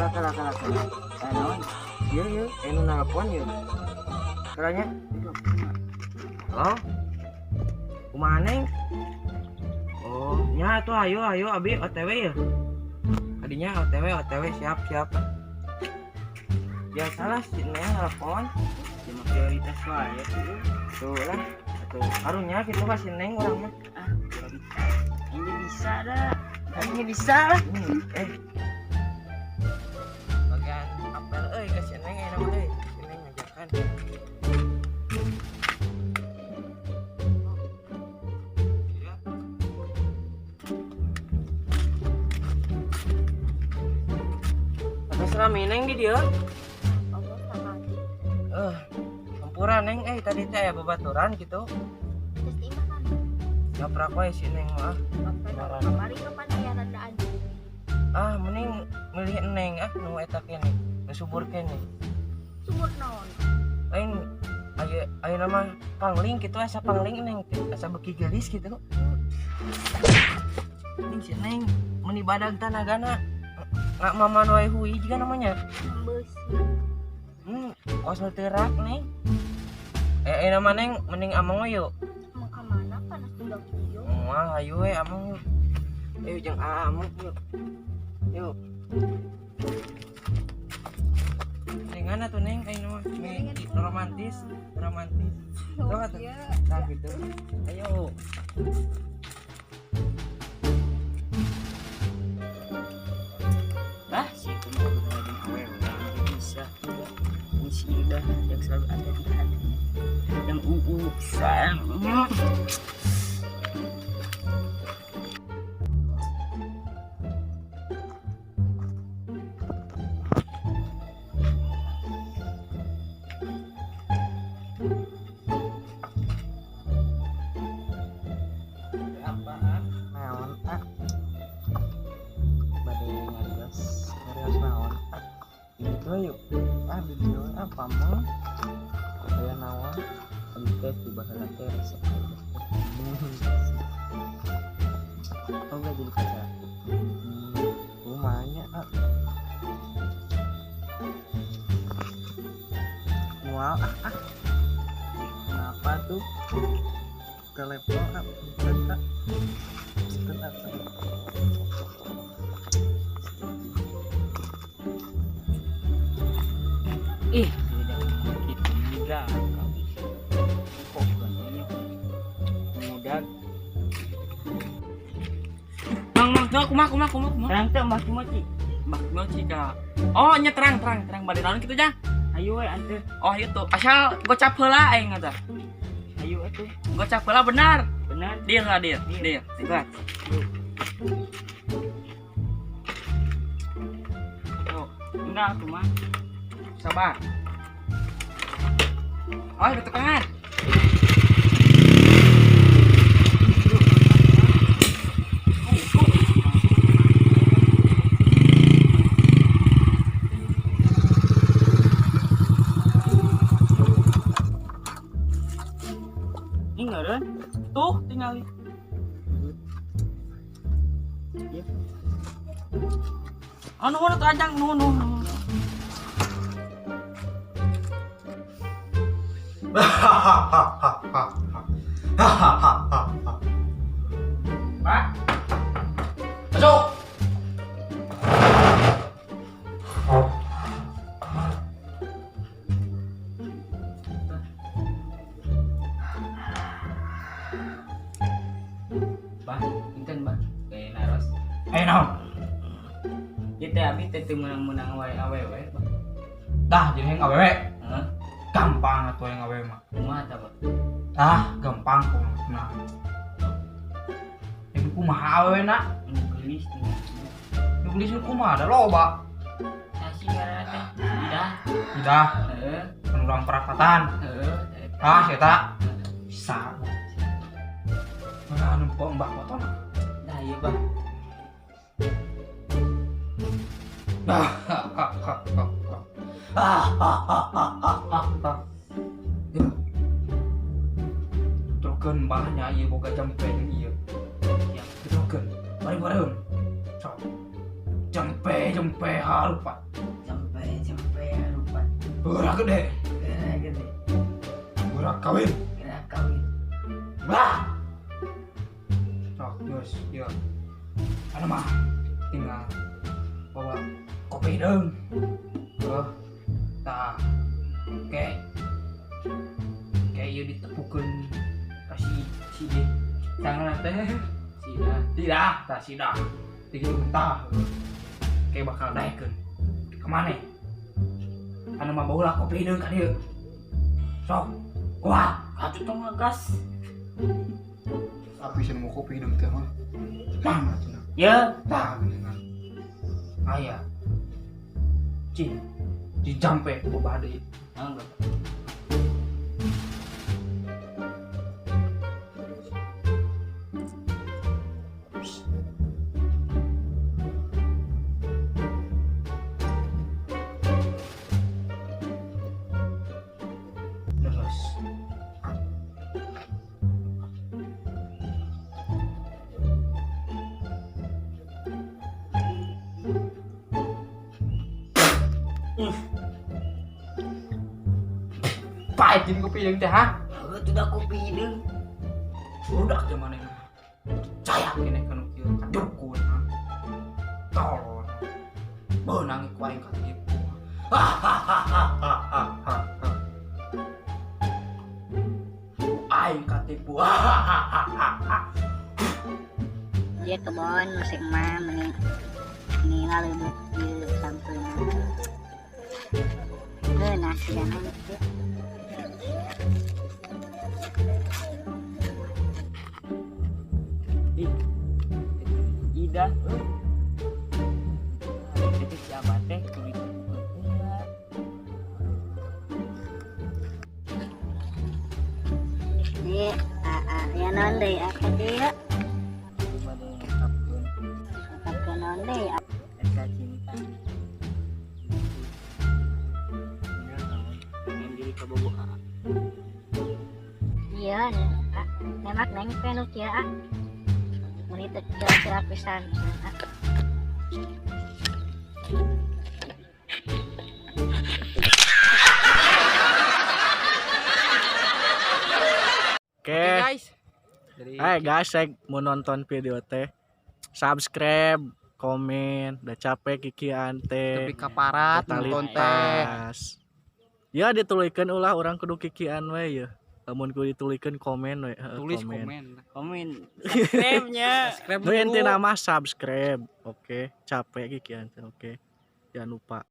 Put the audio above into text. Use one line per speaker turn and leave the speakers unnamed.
Kalah. Naon? Ieu, anu nelpon ieu. Kalanya. Oh. Kumaha Neng? Oh, nya atuh ayo abi OTW ya. Adinya OTW siap. Biasalah si Neng nelpon. Cuma prioritas wae tuh lah. Atuh karunya kitu ka si Neng urang mah.
Ini bisa dah. Ini bisa lah.
Bagian apel ke si Neng enak euy. Si Neng ngajakan. Tapi selama Neng di dia. Hampura Neng tadi teh aya babaturan gitu.
Terus di mana?
Ngaprak wae si Neng mah.
Kemarin kapan aya rada aja.
Mending milih Neng nu eta kene, nu subur kene.
Subur naon?
Lain aya nama pangling kitu asa pangling Neng, asa beki geulis gitu. Ini si Neng mun ibadag tanagana nggak maman wae hui juga namanya.
Beusi.
Kos terak Neng. Nama Neng mending amang we yuk.
Mau ka mana panas udah kieu?
Moal hayu we amang yuk. Ayo jeung amang yuk. Yuk. Dengan atuh Neng nama romantis. Tuh atuh. Tah gitu. Ayo.
Si itu mau dengan awewe bisa ini si Yuda yang selalu ada di hati yang sayang.
Apaan? Naon bade ngarios naon itu yuk video apa mah saya naon teh di baheula teh resep gak jadi kaca rumahnya mual kenapa tuh telepon bentar
Tidak begitu mudah kau bisa. Kok bukannya mudah?
Mang, kumaha.
Terang tuh Mbak Moci ka.
Oh, nya terang balik naon kitu Jang.
Ayo we anteur.
Oh, ieu tuh. Asal gocap heula aing eta.
Ayo atuh.
Gocap heula benar.
Benar.
Deal. Sikat.
Oh, enggak tuh mah.
Sabar. Oh, di tekangan.
Ingeureun.
Tuh, tinggal. Nuhun atuh Ajang, nuhun. Pak. Masuk.
Bah, pinten bah. Kayak naros.
Naon?
Ieu teh abi teh teu meunang-meunang wae awewe.
Dah, jadi yang awewe.
Heeh.
Gampang atuh yang awewe mah.
Kumaha tah, Pak?
Gampang kok. Nah. Ibu kumaha awewe na?
Nu geulis tinggal.
Nu geus kumaha da loba.
Sasi ngaranna teh.
Tidak,
Heeh.
penurang perapatan.
Heeh.
Eta bisa. Mana numpang mbak motor?
Nah, ieu bah.
Terkeun mbahnya ieu boga jempeng ieu.
Yang
Tutukan. Mari bareng. Sok. Jempe harupat.
Jempe lupa.
Berak gede.
Gede.
Berak kawin.
Gerak kawin.
Bah. Sok, terus dia. Anu mah tinggal bawa kopi dong. Tah. Kayak ieu ditepukeun kasih si jangan teh tidak tiga mentah kayak bakal naikkeun kemana anu mah baula kopi deung ka dieu sok kuat
Atuh tong ngegas.
tapi sih mau kopi deung teh mah mana cenah
Ya,
tah geuningan aya cing di jampe boba deui
enggak.
terus pahit kopi deung teh ha
Heuh tuh da kopi deung.
budak zaman ini caya kene kan kieu kadukun ha tolol beunang ku aing katipu aing katipu
Dia kebon musik mah meni lalu di samping nah jangan itu
Ida. Itu siapa teh kulit.
dia ya non deh apa dia apa non deh
Eka cinta. Yang diri kabogo
iya nemak neng penuk ya menit kira-kira pisan
Oke
guys
Hai guys, saya mau nonton video teh. Subscribe, komen, udah capek kikian teh.
lebih kaparat nonton teh
Totalitas. Ya ditulikeun ulah orang kudu kikian we ya. Lamun kudu ditulikeun komen we.
tulis komen
komen subscribe-nya.
subscribe
Nu intina mah subscribe. Oke, capek kikian teh. Oke. Jangan lupa.